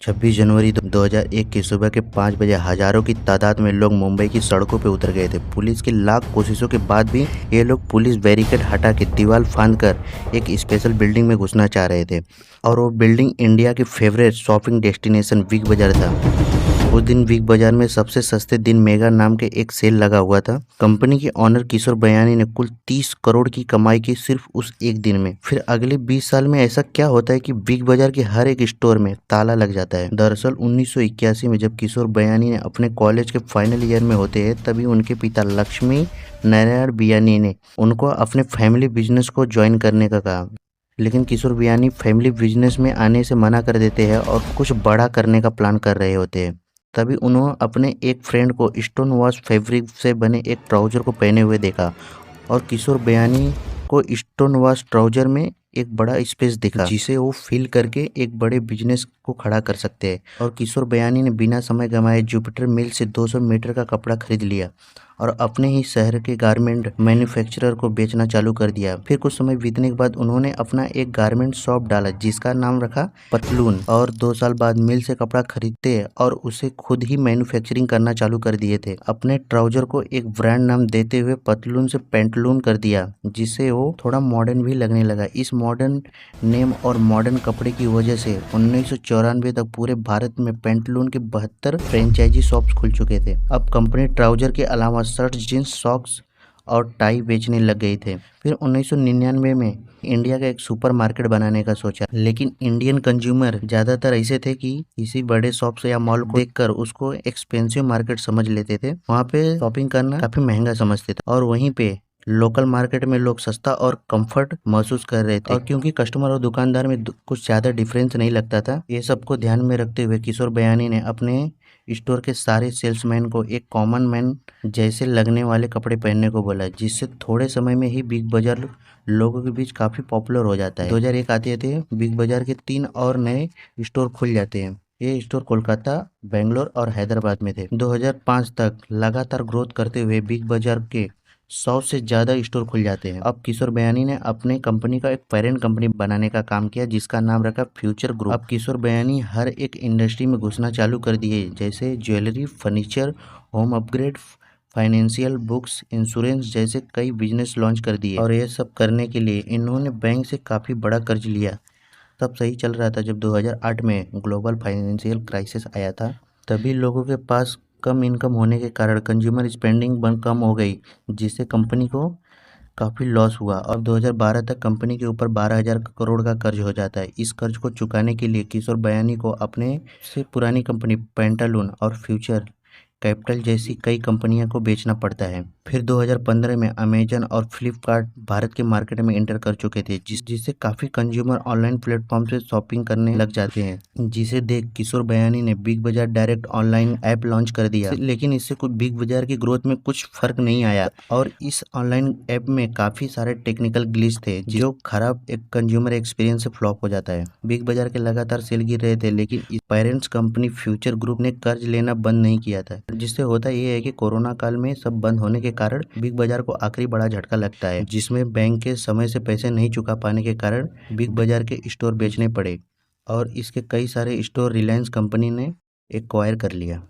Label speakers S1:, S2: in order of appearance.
S1: 26 जनवरी 2001 की सुबह के 5 बजे हजारों की तादाद में लोग मुंबई की सड़कों पर उतर गए थे। पुलिस की लाख कोशिशों के बाद भी ये लोग पुलिस बैरिकेड हटा के दीवार फांद कर एक स्पेशल बिल्डिंग में घुसना चाह रहे थे और वो बिल्डिंग इंडिया की फेवरेट शॉपिंग डेस्टिनेशन बिग बाजार था। उस दिन बिग बाजार में सबसे सस्ते दिन मेगा नाम के एक सेल लगा हुआ था। कंपनी के ऑनर किशोर बयानी ने कुल 30 करोड़ की कमाई की सिर्फ उस एक दिन में। फिर अगले 20 साल में ऐसा क्या होता है कि बिग बाजार के हर एक स्टोर में ताला लग जाता है। दरअसल 1981 में जब किशोर बयानी ने अपने कॉलेज के फाइनल ईयर में होते हैं, तभी उनके पिता लक्ष्मी नारायण बियानी ने उनको अपने फैमिली बिजनेस को ज्वाइन करने का कहा। लेकिन किशोर बियानी फैमिली बिजनेस में आने से मना कर देते हैं और कुछ बड़ा करने का प्लान कर रहे होते हैं। तभी उन्होंने अपने एक फ्रेंड को स्टोन वॉश फैब्रिक से बने एक ट्राउजर को पहने हुए देखा और किशोर बयानी को स्टोन वॉश ट्राउजर में एक बड़ा स्पेस दिखा जिसे वो फिल करके एक बड़े बिजनेस को खड़ा कर सकते हैं। और किशोर बयानी ने बिना समय गंवाए जुपिटर मिल से 200 मीटर का कपड़ा खरीद लिया और अपने ही शहर के गारमेंट मैन्युफैक्चरर को बेचना चालू कर दिया। फिर कुछ समय बीतने के बाद उन्होंने अपना एक गारमेंट शॉप डाला जिसका नाम रखा पतलून, और 2 साल बाद मिल से कपड़ा खरीदते और उसे खुद ही मैन्युफैक्चरिंग करना चालू कर दिए थे। अपने ट्राउजर को एक ब्रांड नाम देते हुए पतलून से पेंटलून कर दिया, जिससे वो थोड़ा मॉडर्न भी लगने लगा। इस मॉडर्न नेम और मॉडर्न कपड़े की वजह से 1994 तक पूरे भारत में पेंटलून के 72 फ्रेंचाइजी शॉप्स खुल चुके थे। अब कंपनी ट्राउजर के अलावा शर्ट, जींस, सॉक्स और टाई बेचने लग गए थे। फिर 1999 में इंडिया का एक सुपर मार्केट बनाने का सोचा, लेकिन इंडियन कंज्यूमर ज़्यादातर ऐसे थे कि किसी बड़े शॉप से या मॉल को देखकर उसको एक्सपेंसिव मार्केट समझ लेते थे। वहाँ पे शॉपिंग करना काफ़ी महंगा समझते थे और वहीं पे लोकल मार्केट में लोग सस्ता और कंफर्ट महसूस कर रहे थे। और क्योंकि कस्टमर और दुकानदार में कुछ ज़्यादा डिफरेंस नहीं लगता था, ये सबको ध्यान में रखते हुए किशोर बयानी ने अपने स्टोर के सारे सेल्समैन को एक कॉमन मैन जैसे लगने वाले कपड़े पहनने को बोला, जिससे थोड़े समय में ही बिग बाजार लोगों के बीच काफ़ी पॉपुलर हो जाता है। 2001 आते थे बिग बाजार के 3 और नए स्टोर खुल जाते हैं। ये स्टोर कोलकाता, बेंगलोर और हैदराबाद में थे। 2005 तक लगातार ग्रोथ करते हुए बिग बाजार के 100 से ज़्यादा स्टोर खुल जाते हैं। अब किशोर बयानी ने अपने कंपनी का एक पेरेंट कंपनी बनाने का काम किया जिसका नाम रखा फ्यूचर ग्रुप। अब किशोर बयानी हर एक इंडस्ट्री में घुसना चालू कर दिए, जैसे jewellery, furniture, home upgrade, financial, books, insurance जैसे कई बिजनेस लॉन्च कर दिए। और ये सब करने के लिए इन्होंने बैंक से काफ़ी बड़ा कर्ज लिया। तब सही चल रहा था जब 2008 में ग्लोबल फाइनेंशियल क्राइसिस आया था। तभी लोगों के पास कम इनकम होने के कारण कंज्यूमर स्पेंडिंग कम हो गई, जिससे कंपनी को काफ़ी लॉस हुआ और 2012 तक कंपनी के ऊपर 12,000 करोड़ का कर्ज हो जाता है। इस कर्ज को चुकाने के लिए किशोर बयानी को अपने से पुरानी कंपनी पेंटालून और फ्यूचर कैपिटल जैसी कई कंपनियों को बेचना पड़ता है। फिर 2015 में अमेजन और फ्लिपकार्ट भारत के मार्केट में एंटर कर चुके थे, जिससे काफ़ी कंज्यूमर ऑनलाइन प्लेटफॉर्म से शॉपिंग करने लग जाते हैं। जिसे देख किशोर बयानी ने बिग बाजार डायरेक्ट ऑनलाइन ऐप लॉन्च कर दिया, लेकिन इससे कुछ बिग बाजार की ग्रोथ में कुछ फर्क नहीं आया और इस ऑनलाइन ऐप में काफ़ी सारे टेक्निकल ग्लिच थे जो खराब एक कंज्यूमर एक्सपीरियंस से फ्लॉप हो जाता है। बिग बाजार के लगातार सेल गिर रहे थे, लेकिन इस पेरेंट्स कंपनी फ्यूचर ग्रुप ने कर्ज लेना बंद नहीं किया था। जिससे होता ये है कि कोरोना काल में सब बंद होने के कारण बिग बाजार को आखिरी बड़ा झटका लगता है, जिसमें बैंक के समय से पैसे नहीं चुका पाने के कारण बिग बाजार के स्टोर बेचने पड़े और इसके कई सारे स्टोर रिलायंस कंपनी ने एक्वायर कर लिया।